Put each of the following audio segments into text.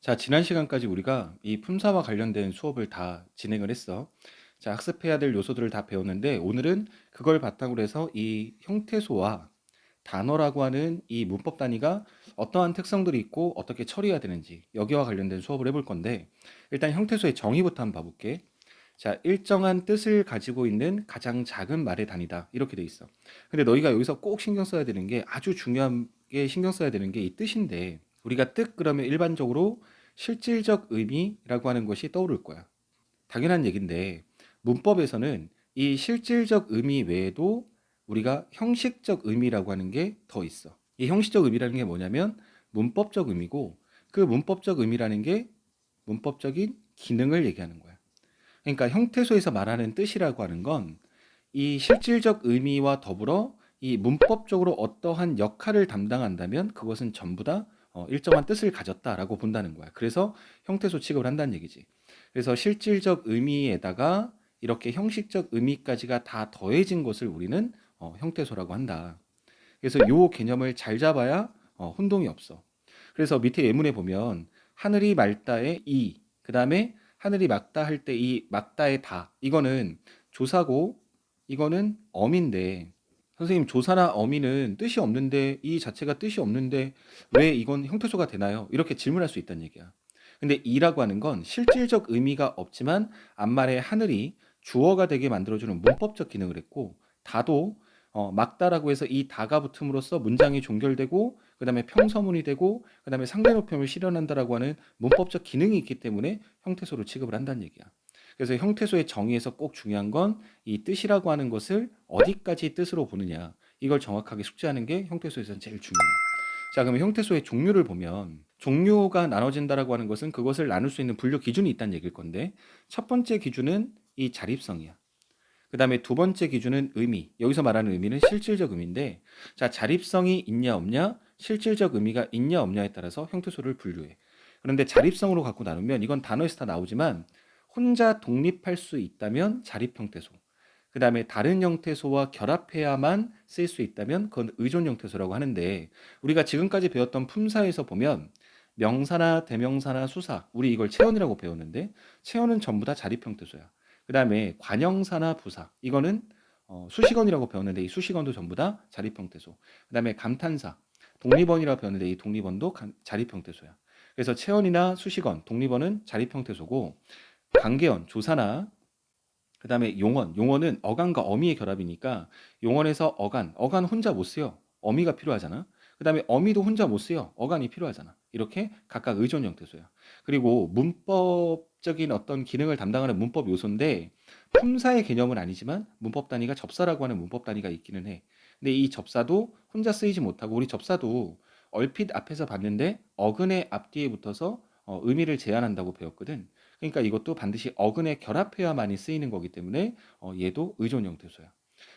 자, 지난 시간까지 우리가 이 품사와 관련된 수업을 다 진행을 했어. 자, 학습해야 될 요소들을 다 배웠는데 오늘은 그걸 바탕으로 해서 이 형태소와 단어라고 하는 이 문법 단위가 어떠한 특성들이 있고 어떻게 처리해야 되는지 여기와 관련된 수업을 해볼 건데 일단 형태소의 정의부터 한번 봐볼게. 자, 일정한 뜻을 가지고 있는 가장 작은 말의 단위다. 이렇게 돼 있어. 근데 너희가 여기서 꼭 신경 써야 되는 게 아주 중요하게 신경 써야 되는 게 이 뜻인데 우리가 뜻 그러면 일반적으로 실질적 의미라고 하는 것이 떠오를 거야. 당연한 얘기인데 문법에서는 이 실질적 의미 외에도 우리가 형식적 의미라고 하는 게 더 있어. 이 형식적 의미라는 게 뭐냐면 문법적 의미고 그 문법적 의미라는 게 문법적인 기능을 얘기하는 거야. 그러니까 형태소에서 말하는 뜻이라고 하는 건 이 실질적 의미와 더불어 이 문법적으로 어떠한 역할을 담당한다면 그것은 전부 다 일정한 뜻을 가졌다라고 본다는 거야. 그래서 형태소 취급을 한다는 얘기지. 그래서 실질적 의미에다가 이렇게 형식적 의미까지가 다 더해진 것을 우리는 형태소라고 한다. 그래서 요 개념을 잘 잡아야 혼동이 없어. 그래서 밑에 예문에 보면 하늘이 맑다의 이, 그 다음에 하늘이 맑다 할 때 이 맑다의 다, 이거는 조사고 이거는 어민데 선생님 조사나 어미는 뜻이 없는데 이 자체가 뜻이 없는데 왜 이건 형태소가 되나요? 이렇게 질문할 수 있다는 얘기야. 근데 이라고 하는 건 실질적 의미가 없지만 앞말에 하늘이 주어가 되게 만들어주는 문법적 기능을 했고 다도 막다라고 해서 이 다가 붙음으로써 문장이 종결되고 그다음에 평서문이 되고 그다음에 상대 높임을 실현한다라고 하는 문법적 기능이 있기 때문에 형태소로 취급을 한다는 얘기야. 그래서 형태소의 정의에서 꼭 중요한 건 이 뜻이라고 하는 것을 어디까지 뜻으로 보느냐 이걸 정확하게 숙지하는 게 형태소에서는 제일 중요해. 자, 그러면 형태소의 종류를 보면 종류가 나눠진다라고 하는 것은 그것을 나눌 수 있는 분류 기준이 있다는 얘기일 건데 첫 번째 기준은 이 자립성이야. 그 다음에 두 번째 기준은 의미. 여기서 말하는 의미는 실질적 의미인데 자, 자립성이 있냐 없냐 실질적 의미가 있냐 없냐에 따라서 형태소를 분류해. 그런데 자립성으로 갖고 나누면 이건 단어에서 다 나오지만 혼자 독립할 수 있다면 자립 형태소. 그 다음에 다른 형태소와 결합해야만 쓸 수 있다면 그건 의존 형태소라고 하는데 우리가 지금까지 배웠던 품사에서 보면 명사나 대명사나 수사 우리 이걸 체언이라고 배웠는데 체언은 전부 다 자립 형태소야. 그 다음에 관형사나 부사 이거는 수식어이라고 배웠는데 이 수식어도 전부 다 자립 형태소. 그 다음에 감탄사 독립언이라고 배웠는데 이 독립언도 자립 형태소야. 그래서 체언이나 수식언, 독립언은 자립 형태소고 관계언, 조사나 그 다음에 용언, 용언은 어간과 어미의 결합이니까 용언에서 어간 혼자 못 쓰요. 어미가 필요하잖아. 그 다음에 어미도 혼자 못 쓰요. 어간이 필요하잖아. 이렇게 각각 의존 형태소야. 그리고 문법적인 어떤 기능을 담당하는 문법 요소인데 품사의 개념은 아니지만 문법 단위가 접사라고 하는 문법 단위가 있기는 해. 근데 이 접사도 혼자 쓰이지 못하고 우리 접사도 얼핏 앞에서 봤는데 어근의 앞뒤에 붙어서 의미를 제한한다고 배웠거든. 그러니까 이것도 반드시 어근에 결합해야만이 쓰이는 거기 때문에 얘도 의존 형태소야.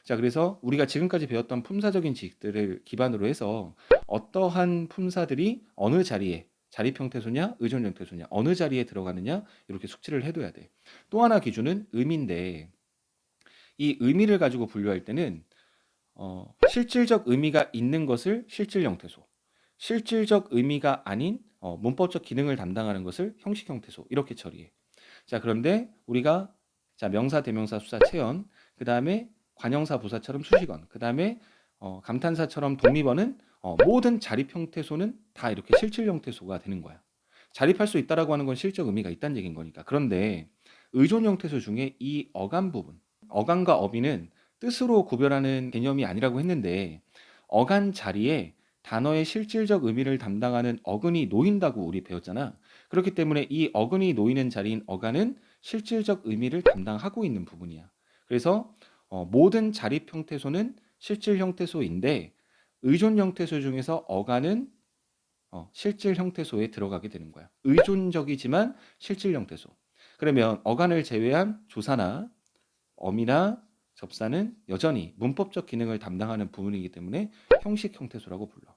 자, 그래서 우리가 지금까지 배웠던 품사적인 지식들을 기반으로 해서 어떠한 품사들이 어느 자리에 자립 형태소냐, 의존 형태소냐, 어느 자리에 들어가느냐 이렇게 숙지를 해둬야 돼. 또 하나 기준은 의미인데 이 의미를 가지고 분류할 때는 실질적 의미가 있는 것을 실질 형태소, 실질적 의미가 아닌 문법적 기능을 담당하는 것을 형식 형태소 이렇게 처리해. 자, 그런데 우리가 자 명사, 대명사, 수사, 체언, 그 다음에 관형사, 부사처럼 수식언, 그 다음에 감탄사처럼 독립어는 모든 자립 형태소는 다 이렇게 실질 형태소가 되는 거야. 자립할 수 있다라고 하는 건 실적 의미가 있다는 얘기인 거니까. 그런데 의존 형태소 중에 이 어감 부분, 어감과 어비는 뜻으로 구별하는 개념이 아니라고 했는데 어간 자리에 단어의 실질적 의미를 담당하는 어근이 놓인다고 우리 배웠잖아. 그렇기 때문에 이 어근이 놓이는 자리인 어간은 실질적 의미를 담당하고 있는 부분이야. 그래서 모든 자립 형태소는 실질 형태소인데 의존 형태소 중에서 어간은 실질 형태소에 들어가게 되는 거야. 의존적이지만 실질 형태소. 그러면 어간을 제외한 조사나 어미나 접사는 여전히 문법적 기능을 담당하는 부분이기 때문에 형식 형태소라고 불러.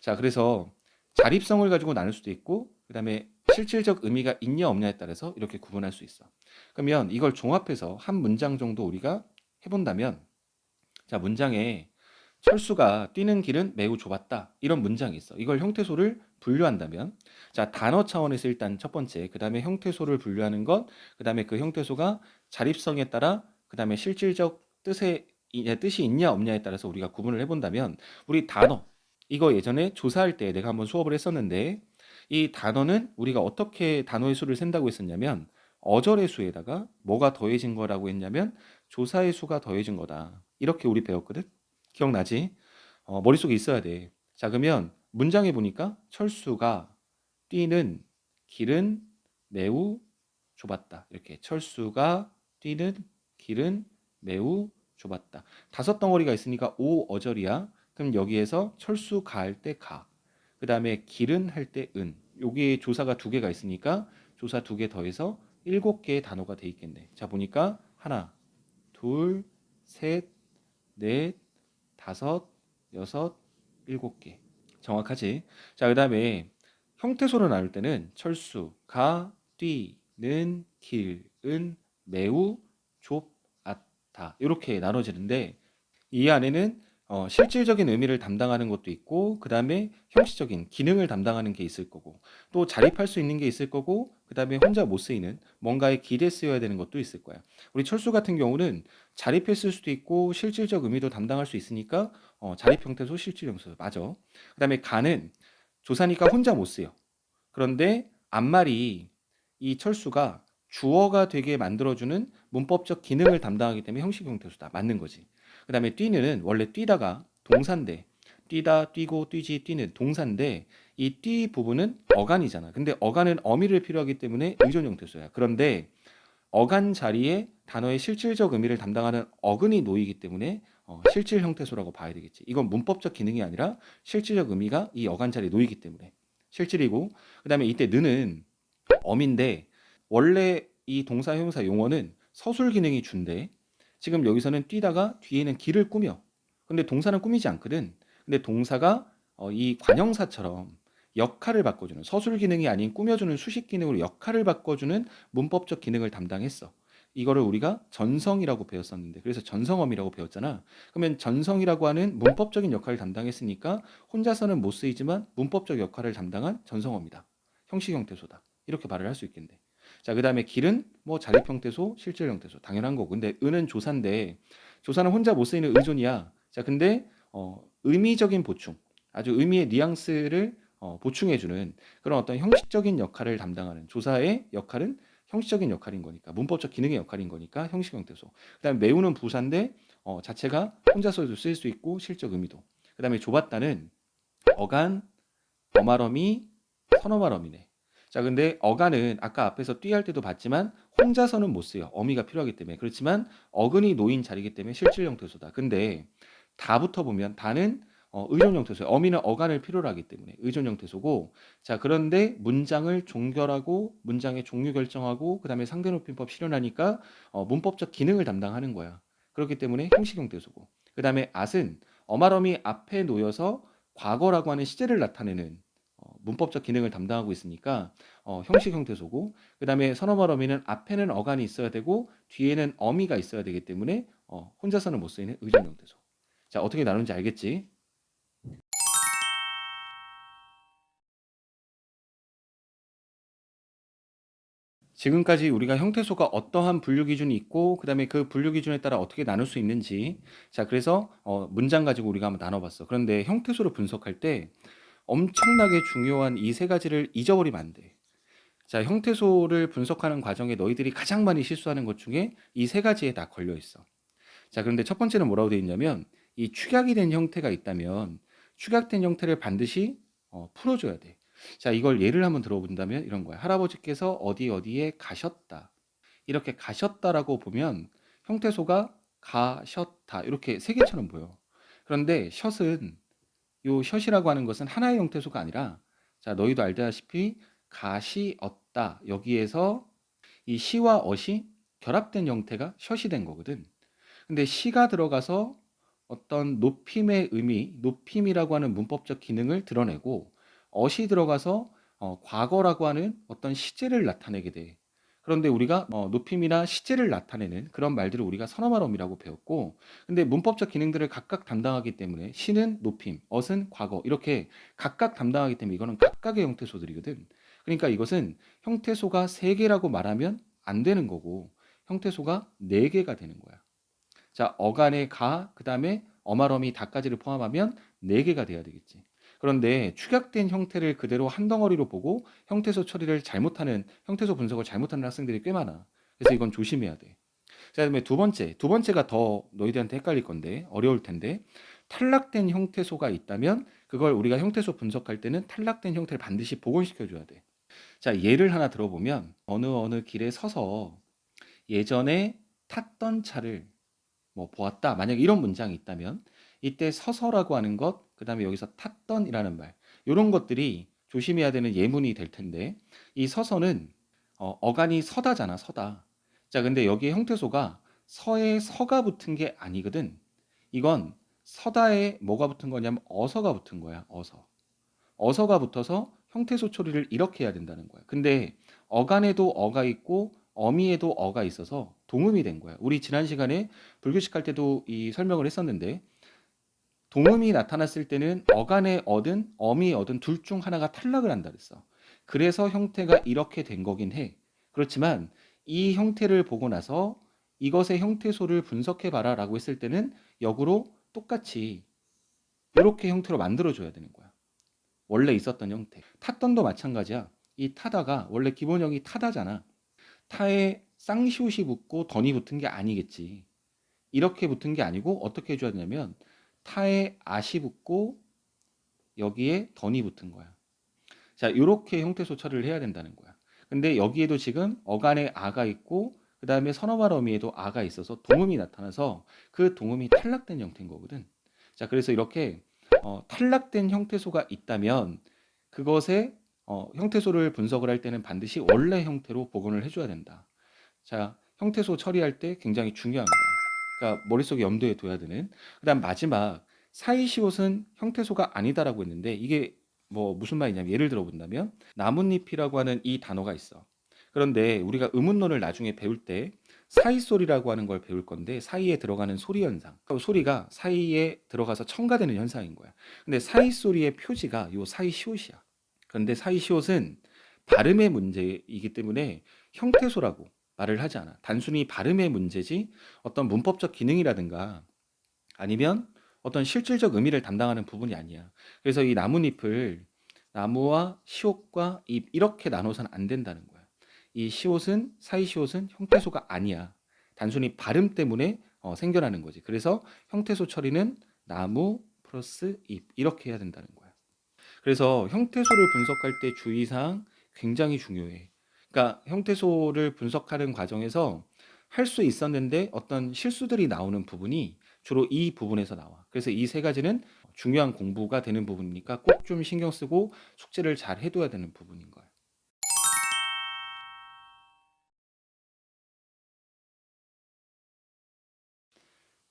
자, 그래서 자립성을 가지고 나눌 수도 있고 그다음에 실질적 의미가 있냐 없냐에 따라서 이렇게 구분할 수 있어. 그러면 이걸 종합해서 한 문장 정도 우리가 해본다면 자, 문장에 철수가 뛰는 길은 매우 좁았다. 이런 문장이 있어. 이걸 형태소를 분류한다면, 자, 단어 차원에서 일단 첫 번째, 그 다음에 형태소를 분류하는 것, 그 다음에 그 형태소가 자립성에 따라, 그 다음에 실질적 뜻이 있냐 없냐에 따라서 우리가 구분을 해본다면, 우리 단어, 이거 예전에 조사할 때 내가 한번 수업을 했었는데, 이 단어는 우리가 어떻게 단어의 수를 센다고 했었냐면, 어절의 수에다가 뭐가 더해진 거라고 했냐면 조사의 수가 더해진 거다. 이렇게 우리 배웠거든. 기억나지? 머릿속에 있어야 돼. 자, 그러면 문장에 보니까 철수가 뛰는 길은 매우 좁았다. 이렇게 철수가 뛰는 길은 매우 좁았다. 다섯 덩어리가 있으니까 오 어절이야. 그럼 여기에서 철수 가할 때 가. 그 다음에 길은 할 때 은. 여기에 조사가 두 개가 있으니까 조사 두 개 더해서 일곱 개의 단어가 돼 있겠네. 자, 보니까 하나, 둘, 셋, 넷, 다섯, 여섯, 일곱 개. 정확하지? 자, 그다음에 형태소를 나눌 때는 철수, 가, 뛰, 는, 길, 은, 매우, 좁, 다 이렇게 나눠지는데 이 안에는 실질적인 의미를 담당하는 것도 있고 그 다음에 형식적인 기능을 담당하는 게 있을 거고 또 자립할 수 있는 게 있을 거고 그 다음에 혼자 못 쓰이는 뭔가에 기대 쓰여야 되는 것도 있을 거야. 우리 철수 같은 경우는 자립했을 수도 있고 실질적 의미도 담당할 수 있으니까 자립 형태소 실질 형태소 맞아. 그 다음에 가는 조사니까 혼자 못 쓰여. 그런데 앞말이 이 철수가 주어가 되게 만들어주는 문법적 기능을 담당하기 때문에 형식 형태소다. 맞는 거지. 그 다음에 뛰는 원래 뛰다가 동사인데 뛰다, 뛰고, 뛰지, 뛰는 동사인데 이 뛰 부분은 어간이잖아. 근데 어간은 어미를 필요하기 때문에 의존 형태소야. 그런데 어간 자리에 단어의 실질적 의미를 담당하는 어근이 놓이기 때문에 실질 형태소라고 봐야 되겠지. 이건 문법적 기능이 아니라 실질적 의미가 이 어간 자리에 놓이기 때문에 실질이고 그다음에 이때 느는 어민데 원래 이 동사 형용사 용어는 서술 기능이 준대. 지금 여기서는 뛰다가 뒤에는 길을 꾸며. 근데 동사는 꾸미지 않거든. 근데 동사가 이 관형사처럼 역할을 바꿔주는 서술 기능이 아닌 꾸며주는 수식 기능으로 역할을 바꿔주는 문법적 기능을 담당했어. 이거를 우리가 전성이라고 배웠었는데 그래서 전성어미라고 배웠잖아. 그러면 전성이라고 하는 문법적인 역할을 담당했으니까 혼자서는 못 쓰이지만 문법적 역할을 담당한 전성어미다. 형식 형태소다. 이렇게 말을 할 수 있겠네. 자, 그다음에 길은 뭐 자립 형태소, 실질 형태소 당연한 거고. 근데 은은 조사인데 조사는 혼자 못 쓰이는 의존이야. 자, 근데 의미적인 보충, 아주 의미의 뉘앙스를 보충해주는 그런 어떤 형식적인 역할을 담당하는 조사의 역할은 형식적인 역할인 거니까 문법적 기능의 역할인 거니까 형식 형태소. 그다음에 매우는 부사인데 자체가 혼자서도 쓰일 수 있고 실적 의미도. 그다음에 좁았다는 어간, 어말어미, 선어말어미네. 자, 근데 어간은 아까 앞에서 띠할 때도 봤지만 혼자서는 못 써요. 어미가 필요하기 때문에. 그렇지만 어근이 놓인 자리이기 때문에 실질 형태소다. 근데 다부터 보면 다는 의존 형태소예요. 어미는 어간을 필요로 하기 때문에 의존 형태소고 자, 그런데 문장을 종결하고 문장의 종류 결정하고 그다음에 상대 높임법 실현하니까 문법적 기능을 담당하는 거야. 그렇기 때문에 형식 형태소고 그다음에 at은 어말어미 앞에 놓여서 과거라고 하는 시제를 나타내는 문법적 기능을 담당하고 있으니까 형식 형태소고 그다음에 선어말 어미는 앞에는 어간이 있어야 되고 뒤에는 어미가 있어야 되기 때문에 혼자서는 못 쓰이는 의존 형태소. 자, 어떻게 나누는지 알겠지? 지금까지 우리가 형태소가 어떠한 분류 기준이 있고 그다음에 그 분류 기준에 따라 어떻게 나눌 수 있는지 자, 그래서 문장 가지고 우리가 한번 나눠봤어. 그런데 형태소를 분석할 때 엄청나게 중요한 이 세 가지를 잊어버리면 안 돼. 자, 형태소를 분석하는 과정에 너희들이 가장 많이 실수하는 것 중에 이 세 가지에 다 걸려 있어. 자, 그런데 첫 번째는 뭐라고 되어 있냐면 이 축약이 된 형태가 있다면 축약된 형태를 반드시 풀어줘야 돼. 자, 이걸 예를 한번 들어본다면 이런 거야. 할아버지께서 어디 어디에 가셨다. 이렇게 가셨다라고 보면 형태소가 가셨다 이렇게 세 개처럼 보여. 그런데 셔은 요 셔이라고 하는 것은 하나의 형태소가 아니라 자, 너희도 알다시피 가시 얻다 여기에서 이 시와 어시 결합된 형태가 셔이 된 거거든. 근데 시가 들어가서 어떤 높임의 의미, 높임이라고 하는 문법적 기능을 드러내고 어시 들어가서 과거라고 하는 어떤 시제를 나타내게 돼. 그런데 우리가 높임이나 시제를 나타내는 그런 말들을 우리가 선어말어미라고 배웠고, 근데 문법적 기능들을 각각 담당하기 때문에 시는 높임, 엇은 과거 이렇게 각각 담당하기 때문에 이거는 각각의 형태소들이거든. 그러니까 이것은 형태소가 3개라고 말하면 안 되는 거고 형태소가 4개가 되는 거야. 자, 어간의 가, 그 다음에 어말어미 다까지를 포함하면 4개가 돼야 되겠지. 그런데 축약된 형태를 그대로 한 덩어리로 보고 형태소 처리를 잘못하는, 형태소 분석을 잘못하는 학생들이 꽤 많아. 그래서 이건 조심해야 돼. 자, 그다음에 두 번째가 더 너희들한테 헷갈릴 건데, 어려울 텐데, 탈락된 형태소가 있다면 그걸 우리가 형태소 분석할 때는 탈락된 형태를 반드시 복원시켜 줘야 돼. 자, 예를 하나 들어보면 어느 길에 서서 예전에 탔던 차를 뭐 보았다. 만약 이런 문장이 있다면 이때 서서라고 하는 것, 그다음에 여기서 탔던이라는 말, 이런 것들이 조심해야 되는 예문이 될 텐데, 이 서서는 어간이 서다잖아, 서다. 자, 근데 여기에 형태소가 서에 서가 붙은 게 아니거든. 이건 서다에 뭐가 붙은 거냐면 어서가 붙은 거야, 어서. 어서가 붙어서 형태소 처리를 이렇게 해야 된다는 거야. 근데 어간에도 어가 있고 어미에도 어가 있어서 동음이 된 거야. 우리 지난 시간에 불교식 할 때도 이 설명을 했었는데, 동음이 나타났을 때는 어간의 어든 어미의 어든 둘 중 하나가 탈락을 한다 그랬어. 그래서 형태가 이렇게 된 거긴 해. 그렇지만 이 형태를 보고 나서 이것의 형태소를 분석해 봐라라고 했을 때는 역으로 똑같이 이렇게 형태로 만들어 줘야 되는 거야. 원래 있었던 형태. 탔던도 마찬가지야. 이 타다가 원래 기본형이 타다잖아. 타에 쌍시옷이 붙고 던이 붙은 게 아니겠지. 이렇게 붙은 게 아니고 어떻게 해줘야 되냐면 타에 아시 붙고 여기에 던이 붙은 거야. 자, 이렇게 형태소 처리를 해야 된다는 거야. 근데 여기에도 지금 어간에 아가 있고 그 다음에 선어말 어미에도 아가 있어서 동음이 나타나서 그 동음이 탈락된 형태인 거거든. 자, 그래서 이렇게 탈락된 형태소가 있다면 그것의 형태소를 분석을 할 때는 반드시 원래 형태로 복원을 해줘야 된다. 자, 형태소 처리할 때 굉장히 중요한 거야. 그러니까 머릿속에 염두에 둬야 되는. 그다음 마지막 사이시옷은 형태소가 아니다라고 했는데 이게 뭐 무슨 말이냐면 예를 들어 본다면 나뭇잎이라고 하는 이 단어가 있어. 그런데 우리가 의문론을 나중에 배울 때 사이소리라고 하는 걸 배울 건데 사이에 들어가는 소리 현상. 그 소리가 사이에 들어가서 첨가되는 현상인 거야. 근데 사이소리의 표지가 요 사이시옷이야. 그런데 사이시옷은 발음의 문제이기 때문에 형태소라고 말을 하지 않아. 단순히 발음의 문제지 어떤 문법적 기능이라든가 아니면 어떤 실질적 의미를 담당하는 부분이 아니야. 그래서 이 나뭇잎을 나무와 시옷과 잎 이렇게 나눠서는 안 된다는 거야. 이 시옷은 사이시옷은 형태소가 아니야. 단순히 발음 때문에 생겨나는 거지. 그래서 형태소 처리는 나무 플러스 잎 이렇게 해야 된다는 거야. 그래서 형태소를 분석할 때 주의사항 굉장히 중요해. 그러니까 형태소를 분석하는 과정에서 할 수 있었는데 어떤 실수들이 나오는 부분이 주로 이 부분에서 나와. 그래서 이 3가지는 중요한 공부가 되는 부분이니까 꼭 좀 신경 쓰고 숙제를 잘 해둬야 되는 부분인 거야.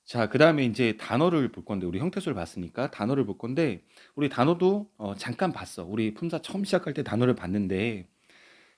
자, 그 다음에 이제 단어를 볼 건데, 우리 형태소를 봤으니까 단어를 볼 건데, 우리 단어도 잠깐 봤어. 우리 품사 처음 시작할 때 단어를 봤는데,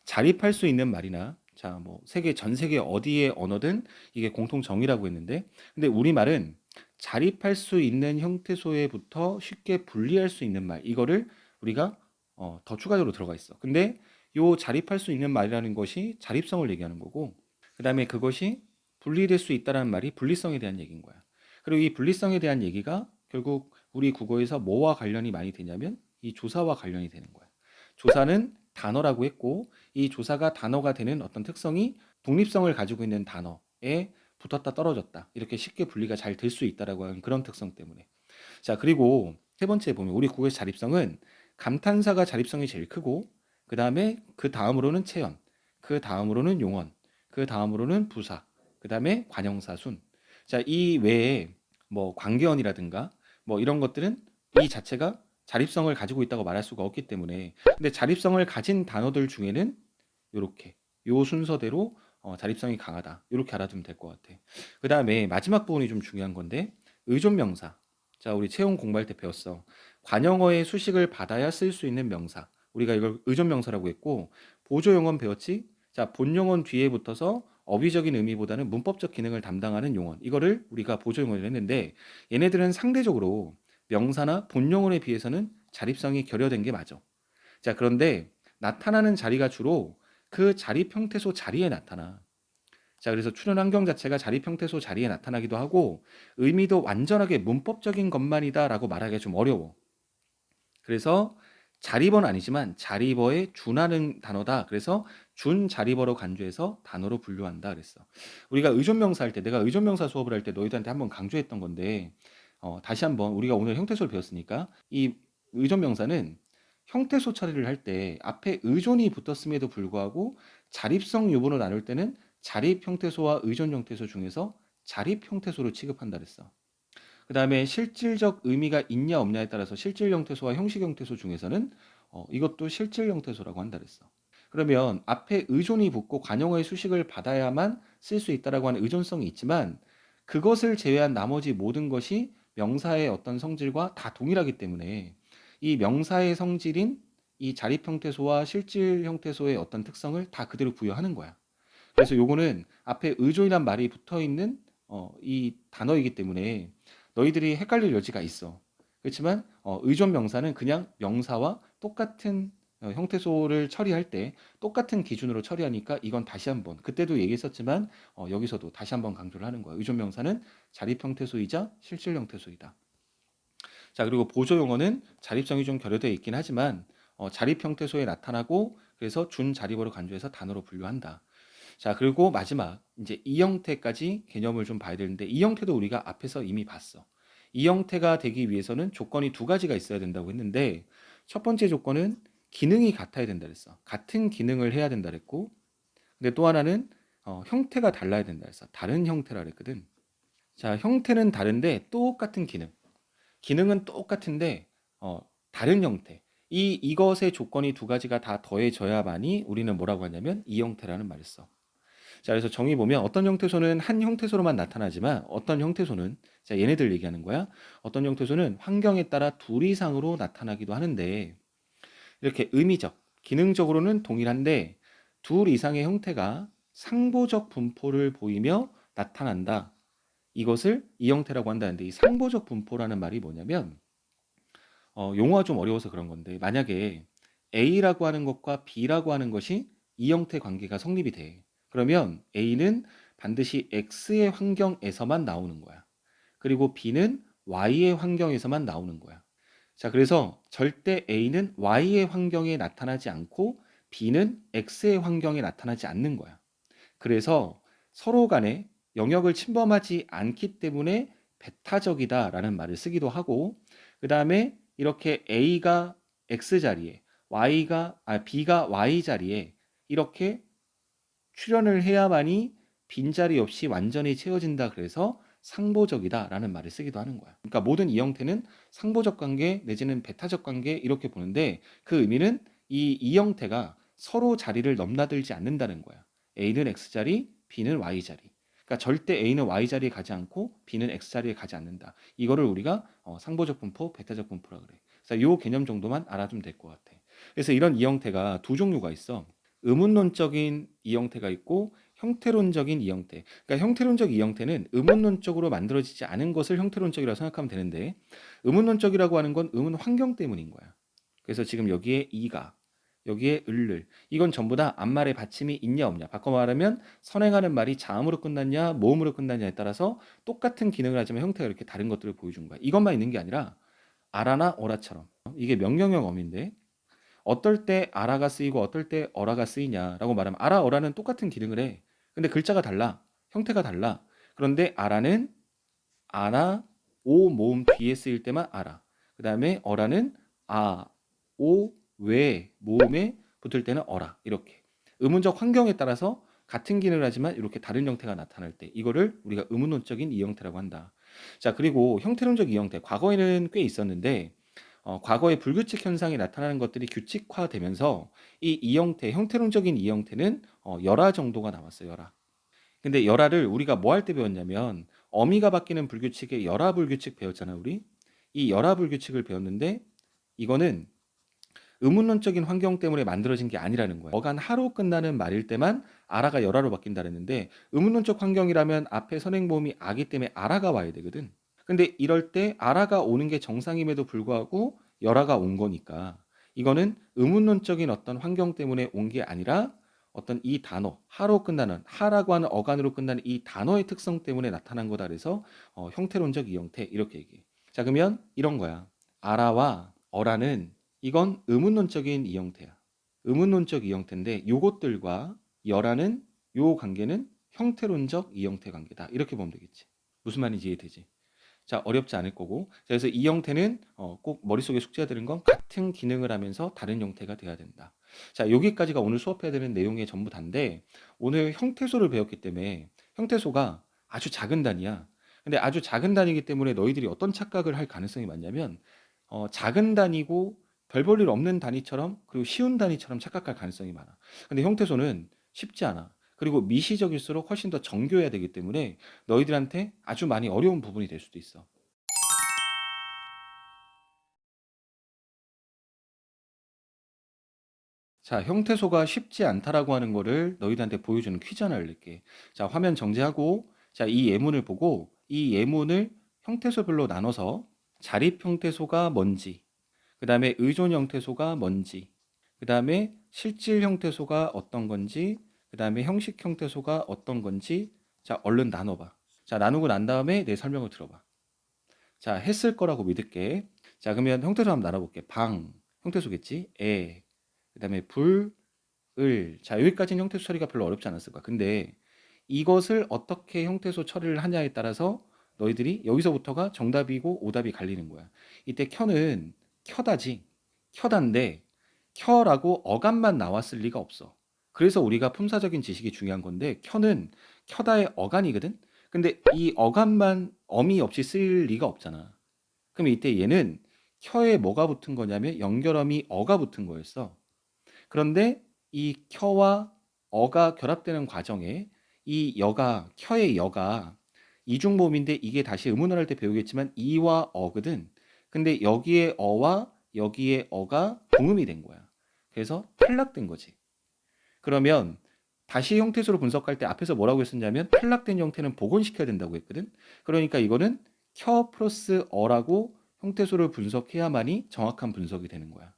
자립할 수 있는 말이나 자, 뭐 전 세계 어디의 언어든 이게 공통 정의라고 했는데, 근데 우리말은 자립할 수 있는 형태소에부터 쉽게 분리할 수 있는 말, 이거를 우리가 더 추가적으로 들어가 있어. 근데 요 자립할 수 있는 말이라는 것이 자립성을 얘기하는 거고, 그다음에 그것이 분리될 수 있다라는 말이 분리성에 대한 얘기인 거야. 그리고 이 분리성에 대한 얘기가 결국 우리 국어에서 뭐와 관련이 많이 되냐면 이 조사와 관련이 되는 거야. 조사는 단어라고 했고 이 조사가 단어가 되는 어떤 특성이 독립성을 가지고 있는 단어에 붙었다 떨어졌다 이렇게 쉽게 분리가 잘 될 수 있다라고 하는 그런 특성 때문에. 자, 그리고 세 번째 보면 우리 국어의 자립성은 감탄사가 자립성이 제일 크고 그 다음에 그 다음으로는 체언, 그 다음으로는 용언, 그 다음으로는 부사, 그 다음에 관형사 순. 자, 이 외에 뭐 관계언이라든가 뭐 이런 것들은 이 자체가 자립성을 가지고 있다고 말할 수가 없기 때문에, 근데 자립성을 가진 단어들 중에는 요렇게 요 순서대로 자립성이 강하다 이렇게 알아두면 될 것 같아. 그 다음에 마지막 부분이 좀 중요한 건데 의존명사. 자, 우리 채용 공부할 때 배웠어. 관용어의 수식을 받아야 쓸 수 있는 명사. 우리가 이걸 의존명사라고 했고 보조용언 배웠지? 자, 본용언 뒤에 붙어서 어휘적인 의미보다는 문법적 기능을 담당하는 용언. 이거를 우리가 보조용언을 했는데 얘네들은 상대적으로 명사나 본용언에 비해서는 자립성이 결여된 게 맞아. 자, 그런데 나타나는 자리가 주로 그 자립 형태소 자리에 나타나. 자, 그래서 출현 환경 자체가 자립 형태소 자리에 나타나기도 하고 의미도 완전하게 문법적인 것만이다라고 말하기가 좀 어려워. 그래서 자립어는 아니지만 자립어에 준하는 단어다. 그래서 준 자립어로 간주해서 단어로 분류한다 그랬어. 우리가 의존명사 할 때, 내가 의존명사 수업을 할 때 너희들한테 한번 강조했던 건데 다시 한번 우리가 오늘 형태소를 배웠으니까 이 의존명사는 형태소 처리를 할 때 앞에 의존이 붙었음에도 불구하고 자립성 유무로 나눌 때는 자립 형태소와 의존 형태소 중에서 자립 형태소로 취급한다 그랬어. 그 다음에 실질적 의미가 있냐 없냐에 따라서 실질 형태소와 형식 형태소 중에서는 이것도 실질 형태소라고 한다 그랬어. 그러면 앞에 의존이 붙고 관용어의 수식을 받아야만 쓸 수 있다라고 하는 의존성이 있지만 그것을 제외한 나머지 모든 것이 명사의 어떤 성질과 다 동일하기 때문에 이 명사의 성질인 이 자립 형태소와 실질 형태소의 어떤 특성을 다 그대로 부여하는 거야. 그래서 요거는 앞에 의존이란 말이 붙어 있는 이 단어이기 때문에 너희들이 헷갈릴 여지가 있어. 그렇지만 의존 명사는 그냥 명사와 똑같은 형태소를 처리할 때 똑같은 기준으로 처리하니까 이건 다시 한번 그때도 얘기했었지만 여기서도 다시 한번 강조를 하는 거야. 의존 명사는 자립 형태소이자 실질 형태소이다. 자, 그리고 보조 용어는 자립성이 좀 결여되어 있긴 하지만 자립 형태소에 나타나고 그래서 준 자립어로 간주해서 단어로 분류한다. 자, 그리고 마지막 이제 이 형태까지 개념을 좀 봐야 되는데 이 형태도 우리가 앞에서 이미 봤어. 이 형태가 되기 위해서는 조건이 두 가지가 있어야 된다고 했는데 첫 번째 조건은 기능이 같아야 된다 그랬어. 같은 기능을 해야 된다 그랬고 근데 또 하나는 형태가 달라야 된다 그랬어. 다른 형태라 그랬거든. 자, 형태는 다른데 똑같은 기능. 기능은 똑같은데 다른 형태. 이것의 조건이 두 가지가 다 더해져야만이 우리는 뭐라고 하냐면 이 형태라는 말을 써. 자, 그래서 정의 보면 어떤 형태소는 한 형태소로만 나타나지만 어떤 형태소는 자, 얘네들 얘기하는 거야. 어떤 형태소는 환경에 따라 둘 이상으로 나타나기도 하는데 이렇게 의미적, 기능적으로는 동일한데 둘 이상의 형태가 상보적 분포를 보이며 나타난다. 이것을 이 형태라고 한다는데 이 상보적 분포라는 말이 뭐냐면 용어가 좀 어려워서 그런 건데 만약에 A라고 하는 것과 B라고 하는 것이 이 형태 관계가 성립이 돼. 그러면 A는 반드시 X의 환경에서만 나오는 거야. 그리고 B는 Y의 환경에서만 나오는 거야. 자, 그래서 절대 A는 Y의 환경에 나타나지 않고 B는 X의 환경에 나타나지 않는 거야. 그래서 서로 간에 영역을 침범하지 않기 때문에 배타적이다라는 말을 쓰기도 하고 그 다음에 이렇게 A가 X 자리에 B가 Y 자리에 이렇게 출현을 해야만이 빈자리 없이 완전히 채워진다 그래서 상보적이다라는 말을 쓰기도 하는 거야. 그러니까 모든 이 형태는 상보적 관계 내지는 배타적 관계 이렇게 보는데 그 의미는 이 형태가 서로 자리를 넘나들지 않는다는 거야. A는 X자리, B는 Y자리. 그러니까 절대 A는 Y자리에 가지 않고 B는 X자리에 가지 않는다. 이거를 우리가 상보적 분포, 배타적 분포라 그래. 그래서 이 개념 정도만 알아두면 될 것 같아. 그래서 이런 이 형태가 두 종류가 있어. 의문론적인 이 형태가 있고 형태론적인 이 형태. 그러니까 형태론적 이 형태는 의문론적으로 만들어지지 않은 것을 형태론적이라고 생각하면 되는데 의문론적이라고 하는 건 의문 환경 때문인 거야. 그래서 지금 여기에 이가 여기에 을을 이건 전부 다 앞말에 받침이 있냐 없냐. 바꿔 말하면 선행하는 말이 자음으로 끝났냐 모음으로 끝났냐에 따라서 똑같은 기능을 하지만 형태가 이렇게 다른 것들을 보여준 거야. 이것만 있는 게 아니라 아라나 어라처럼 이게 명령형 어민데 어떨 때 아라가 쓰이고 어떨 때 어라가 쓰이냐라고 말하면 아라 어라는 똑같은 기능을 해. 근데 글자가 달라. 형태가 달라. 그런데 아라는 아나 오 모음 뒤에 쓰일 때만 아라. 그다음에 어라는 아, 오, 왜 모음에 붙을 때는 어라. 이렇게. 의문적 환경에 따라서 같은 기능을 하지만 이렇게 다른 형태가 나타날 때 이거를 우리가 의문론적인 이 형태라고 한다. 자, 그리고 형태론적 이 형태. 과거에는 꽤 있었는데 과거에 불규칙 현상이 나타나는 것들이 규칙화되면서 이 형태, 형태론적인 이 형태는 열화 정도가 남았어요. 열화. 근데 열화를 우리가 뭐 할 때 배웠냐면 어미가 바뀌는 불규칙의 열화 불규칙 배웠잖아, 우리. 이 열화 불규칙을 배웠는데 이거는 의문론적인 환경 때문에 만들어진 게 아니라는 거야. 어간 하로 끝나는 말일 때만 아라가 열아로 바뀐다 그랬는데 의문론적 환경이라면 앞에 선행보험이 아기 때문에 아라가 와야 되거든. 근데 이럴 때 아라가 오는 게 정상임에도 불구하고 열아가 온 거니까 이거는 의문론적인 어떤 환경 때문에 온 게 아니라 어떤 이 단어 하로 끝나는 하라고 하는 어간으로 끝나는 이 단어의 특성 때문에 나타난 거다 그래서 형태론적 이형태 이렇게 얘기해. 자 그러면 이런 거야. 아라와 어라는 이건 의문론적인 이형태야. 의문론적 이형태인데 요것들과 열아는 요 관계는 형태론적 이형태 관계다. 이렇게 보면 되겠지. 무슨 말인지 이해되지? 자, 어렵지 않을 거고. 자, 그래서 이 형태는 꼭 머릿속에 숙지해야 되는 건 같은 기능을 하면서 다른 형태가 돼야 된다. 자, 여기까지가 오늘 수업해야 되는 내용의 전부 다인데 오늘 형태소를 배웠기 때문에 형태소가 아주 작은 단위야. 근데 아주 작은 단위이기 때문에 너희들이 어떤 착각을 할 가능성이 많냐면 작은 단위고 별 볼 일 없는 단위처럼 그리고 쉬운 단위처럼 착각할 가능성이 많아. 근데 형태소는 쉽지 않아. 그리고 미시적일수록 훨씬 더 정교해야 되기 때문에 너희들한테 아주 많이 어려운 부분이 될 수도 있어. 자, 형태소가 쉽지 않다라고 하는 거를 너희들한테 보여주는 퀴즈 하나 낼게. 자, 화면 정지하고, 자, 이 예문을 보고, 이 예문을 형태소별로 나눠서 자립 형태소가 뭔지, 그 다음에 의존 형태소가 뭔지, 그 다음에 실질 형태소가 어떤 건지, 그 다음에 형식 형태소가 어떤 건지, 자, 얼른 나눠봐. 자, 나누고 난 다음에 내 설명을 들어봐. 자, 했을 거라고 믿을게. 자, 그러면 형태소 한번 나눠볼게. 방, 형태소겠지? 그 다음에 불, 을. 자, 여기까지는 형태소 처리가 별로 어렵지 않았을 거야. 근데 이것을 어떻게 형태소 처리를 하냐에 따라서 너희들이 여기서부터가 정답이고 오답이 갈리는 거야. 이때 켜는 켜다지. 켜다인데 켜라고 어감만 나왔을 리가 없어. 그래서 우리가 품사적인 지식이 중요한 건데 켜는 켜다의 어간이거든. 근데 이 어감만 어미 없이 쓸 리가 없잖아. 그럼 이때 얘는 켜에 뭐가 붙은 거냐면 연결어미 어가 붙은 거였어. 그런데 이 켜와 어가 결합되는 과정에 이 여가 켜의 여가 이중모음인데 이게 다시 의문을 할 때 배우겠지만 이와 어거든. 근데 여기에 어와 여기에 어가 동음이 된 거야. 그래서 탈락된 거지. 그러면 다시 형태수로 분석할 때 앞에서 뭐라고 했었냐면 탈락된 형태는 복원시켜야 된다고 했거든. 그러니까 이거는 켜 플러스 어라고 형태수를 분석해야만이 정확한 분석이 되는 거야.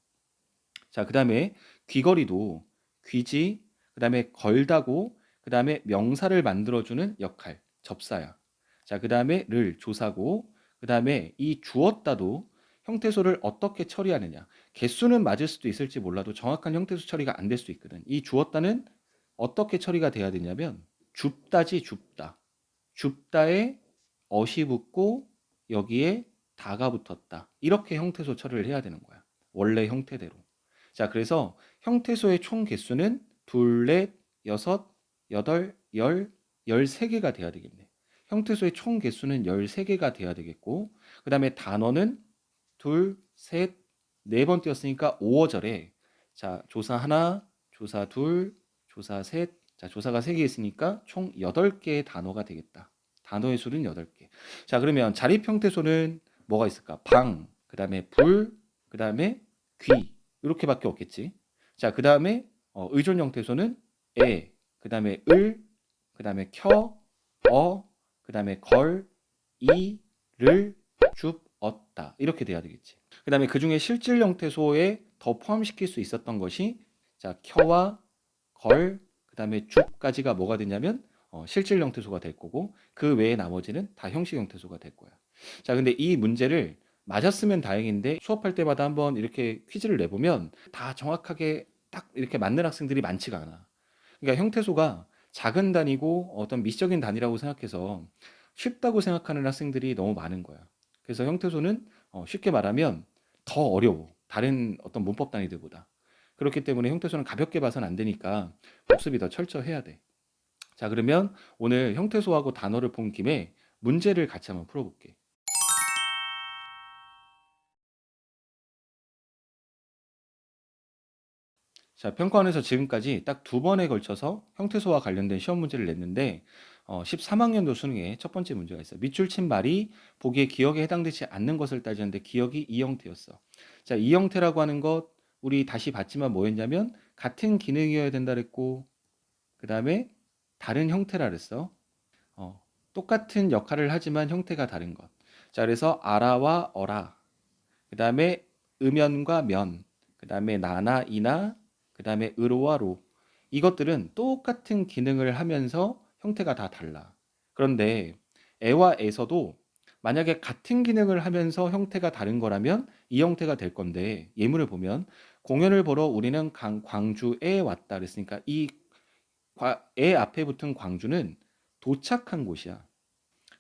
자, 그 다음에 귀걸이도 귀지, 그 다음에 걸다고, 그 다음에 명사를 만들어주는 역할, 접사야. 자, 그 다음에 를 조사고, 그 다음에 이 주었다도 형태소를 어떻게 처리하느냐. 개수는 맞을 수도 있을지 몰라도 정확한 형태소 처리가 안 될 수 있거든. 이 주었다는 어떻게 처리가 돼야 되냐면 줍다지 줍다. 줍다에 어시 붙고 여기에 다가 붙었다. 이렇게 형태소 처리를 해야 되는 거야. 원래 형태대로. 자, 그래서 형태소의 총 개수는 둘, 넷, 여섯, 여덟, 열, 13개가 돼야 되겠네. 형태소의 총 개수는 13개가 돼야 되겠고, 그 다음에 단어는 둘, 셋, 네 번 띄었으니까 5어절에 자, 조사 하나, 조사 둘, 조사 셋, 자, 조사가 3개 있으니까 총 8개의 단어가 되겠다. 단어의 수는 8개. 자, 그러면 자립 형태소는 뭐가 있을까? 방, 그 다음에 불, 그 다음에 귀. 이렇게밖에 없겠지. 자, 그 다음에 의존 형태소는 그 다음에 을, 그 다음에 켜, 그 다음에 걸, 를, 줍, 얻다. 이렇게 돼야 되겠지. 그 다음에 그 중에 실질 형태소에 더 포함시킬 수 있었던 것이 자, 켜와 걸, 그 다음에 줍까지가 뭐가 되냐면 실질 형태소가 될 거고 그 외에 나머지는 다 형식 형태소가 될 거야. 자, 근데 이 문제를 맞았으면 다행인데 수업할 때마다 한번 이렇게 퀴즈를 내보면 다 정확하게 딱 이렇게 맞는 학생들이 많지가 않아. 그러니까 형태소가 작은 단위고 어떤 미적인 단위라고 생각해서 쉽다고 생각하는 학생들이 너무 많은 거야. 그래서 형태소는 쉽게 말하면 더 어려워. 다른 어떤 문법 단위들보다. 그렇기 때문에 형태소는 가볍게 봐서는 안 되니까 복습이 더 철저해야 돼. 자, 그러면 오늘 형태소하고 단어를 본 김에 문제를 같이 한번 풀어볼게. 자, 평가원에서 지금까지 딱 2번에 걸쳐서 형태소와 관련된 시험 문제를 냈는데 13학년도 수능에 첫 번째 문제가 있어요. 밑줄 친 말이 보기에 기억에 해당되지 않는 것을 따지는데 기억이 이 형태였어. 자, 이 형태라고 하는 것 우리 다시 봤지만 뭐였냐면 같은 기능이어야 된다 그랬고 그다음에 다른 형태라 그랬어. 어, 똑같은 역할을 하지만 형태가 다른 것. 자, 그래서 아라와 어라. 그다음에 음연과 면. 그다음에 나나 이나. 그다음에 으로와 로. 이것들은 똑같은 기능을 하면서 형태가 다 달라. 그런데 애와 에서도 만약에 같은 기능을 하면서 형태가 다른 거라면 이 형태가 될 건데 예문을 보면 공연을 보러 우리는 광주에 왔다 그랬으니까 이 애 앞에 붙은 광주는 도착한 곳이야.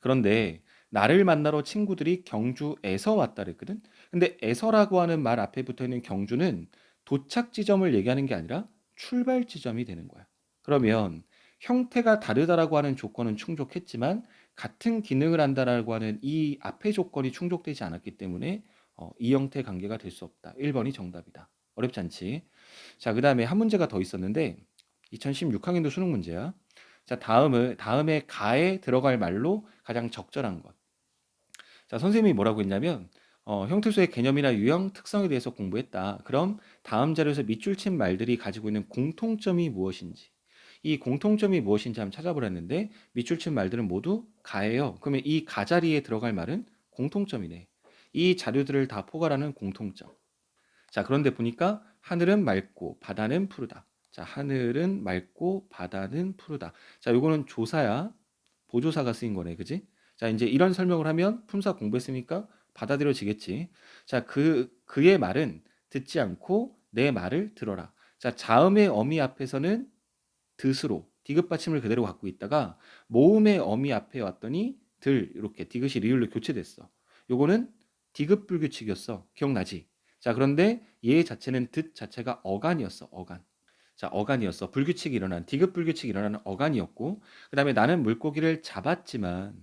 그런데 나를 만나러 친구들이 경주에서 왔다 그랬거든. 근데 에서라고 하는 말 앞에 붙어 있는 경주는 도착 지점을 얘기하는 게 아니라 출발 지점이 되는 거야. 그러면 형태가 다르다라고 하는 조건은 충족했지만 같은 기능을 한다라고 하는 이 앞의 조건이 충족되지 않았기 때문에 이 형태 관계가 될 수 없다. 1번이 정답이다. 어렵지 않지? 자, 그다음에 한 문제가 더 있었는데 2016학년도 수능 문제야. 자, 다음에 가에 들어갈 말로 가장 적절한 것. 자, 선생님이 뭐라고 했냐면 형태소의 개념이나 유형, 특성에 대해서 공부했다. 그럼 다음 자료에서 밑줄 친 말들이 가지고 있는 공통점이 무엇인지. 이 공통점이 무엇인지 한번 찾아보랬는데 밑줄 친 말들은 모두 가예요. 그러면 이 가 자리에 들어갈 말은 공통점이네. 이 자료들을 다 포괄하는 공통점. 자, 그런데 보니까 하늘은 맑고 바다는 푸르다. 자, 하늘은 맑고 바다는 푸르다. 자, 요거는 조사야. 보조사가 쓰인 거네. 그지? 자, 이제 이런 설명을 하면 품사 공부했으니까 받아들여지겠지. 자, 그의 말은 듣지 않고 내 말을 들어라. 자, 자음의 어미 앞에서는 드스로 디귿 받침을 그대로 갖고 있다가 모음의 어미 앞에 왔더니 들 이렇게 디귿이 리을로 교체됐어. 요거는 디귿 불규칙이었어. 기억나지? 자, 그런데 얘 자체는 듣 자체가 어간이었어. 어간. 자, 어간이었어. 불규칙이 일어난 디귿 불규칙이 일어나는 어간이었고 그다음에 나는 물고기를 잡았지만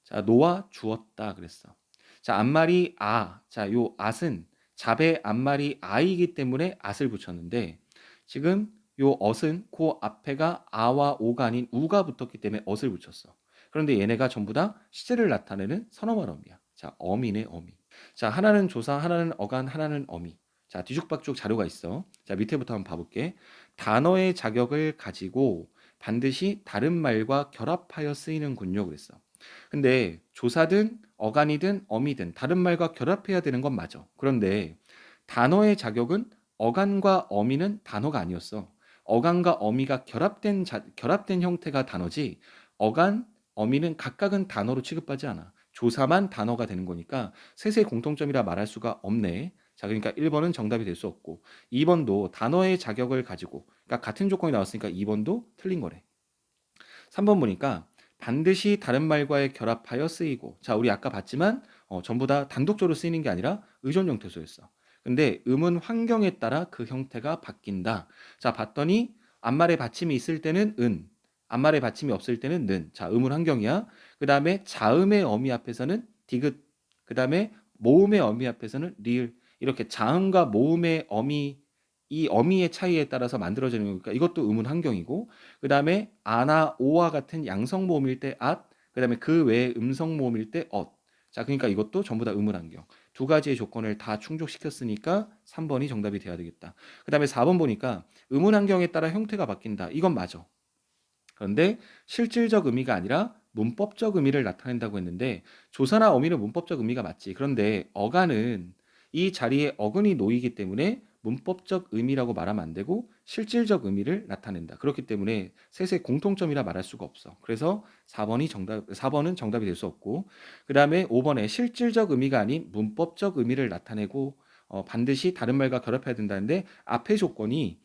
자, 놓아 주었다 그랬어. 자, 앞말이 아. 자, 요 at은 잡의 앞말이 아이기 때문에 at을 붙였는데 지금 요 ot은 그 앞에가 아와 오가 아닌 우가 붙었기 때문에 ot을 붙였어. 그런데 얘네가 전부 다 시제를 나타내는 선어말 어미야. 자, 어미네 어미. 자, 하나는 조사, 하나는 어간, 하나는 어미. 자, 뒤죽박죽 자료가 있어. 자, 밑에부터 한번 봐볼게. 단어의 자격을 가지고 반드시 다른 말과 결합하여 쓰이는군요. 그랬어. 근데 조사든 어간이든 어미든 다른 말과 결합해야 되는 건 맞아. 그런데 단어의 자격은 어간과 어미는 단어가 아니었어. 어간과 어미가 결합된 형태가 단어지 어간, 어미는 각각은 단어로 취급하지 않아. 조사만 단어가 되는 거니까 셋의 공통점이라 말할 수가 없네. 자, 그러니까 1번은 정답이 될 수 없고 2번도 단어의 자격을 가지고 그러니까 같은 조건이 나왔으니까 2번도 틀린 거래. 3번 보니까 반드시 다른 말과의 결합하여 쓰이고 자 우리 아까 봤지만 전부 다 단독적으로 쓰이는 게 아니라 의존 형태소였어. 근데 음은 환경에 따라 그 형태가 바뀐다. 자 봤더니 앞말에 받침이 있을 때는 은, 앞말에 받침이 없을 때는 는. 자 음은 환경이야. 그 다음에 자음의 어미 앞에서는 디귿. 그 다음에 모음의 어미 앞에서는 리을. 이렇게 자음과 모음의 어미 이 어미의 차이에 따라서 만들어지는 거니까 이것도 음은 환경이고 그 다음에 아나 오와 같은 양성 모음일 때 at, 그 다음에 그 외에 음성 모음일 때 엇. 자, 그러니까 이것도 전부 다 음을 환경. 두 가지의 조건을 다 충족시켰으니까 3번이 정답이 돼야 되겠다. 그 다음에 4번 보니까 음은 환경에 따라 형태가 바뀐다. 이건 맞아. 그런데 실질적 의미가 아니라 문법적 의미를 나타낸다고 했는데 조사나 어미는 문법적 의미가 맞지. 그런데 어간은 이 자리에 어근이 놓이기 때문에 문법적 의미라고 말하면 안 되고 실질적 의미를 나타낸다. 그렇기 때문에 셋의 공통점이라 말할 수가 없어. 그래서 4번은 정답이 될 수 없고 그다음에 5번에 실질적 의미가 아닌 문법적 의미를 나타내고 반드시 다른 말과 결합해야 된다는데 앞의 조건이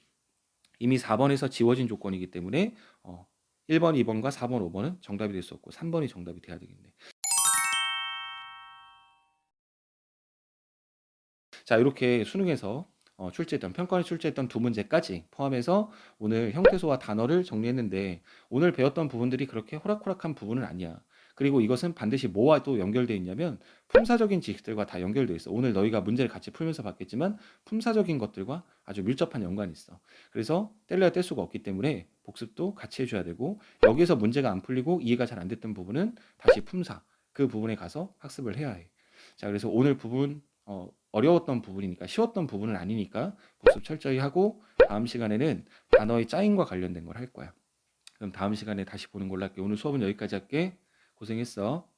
이미 4번에서 지워진 조건이기 때문에 1번, 2번과 4번, 5번은 정답이 될 수 없고 3번이 정답이 돼야 되겠네. 자, 이렇게 수능에서 출제했던 평가원에 출제했던 두 문제까지 포함해서 오늘 형태소와 단어를 정리했는데 오늘 배웠던 부분들이 그렇게 호락호락한 부분은 아니야. 그리고 이것은 반드시 뭐와 또 연결되어 있냐면 품사적인 지식들과 다 연결되어 있어. 오늘 너희가 문제를 같이 풀면서 봤겠지만 품사적인 것들과 아주 밀접한 연관이 있어. 그래서 뗄래야 뗄 수가 없기 때문에 복습도 같이 해줘야 되고 여기에서 문제가 안 풀리고 이해가 잘 안 됐던 부분은 다시 품사 그 부분에 가서 학습을 해야 해. 자, 그래서 오늘 부분 어려웠던 부분이니까 쉬웠던 부분은 아니니까 복습 철저히 하고 다음 시간에는 단어의 짜임과 관련된 걸 할 거야. 그럼 다음 시간에 다시 보는 걸로 할게. 오늘 수업은 여기까지 할게. 고생했어.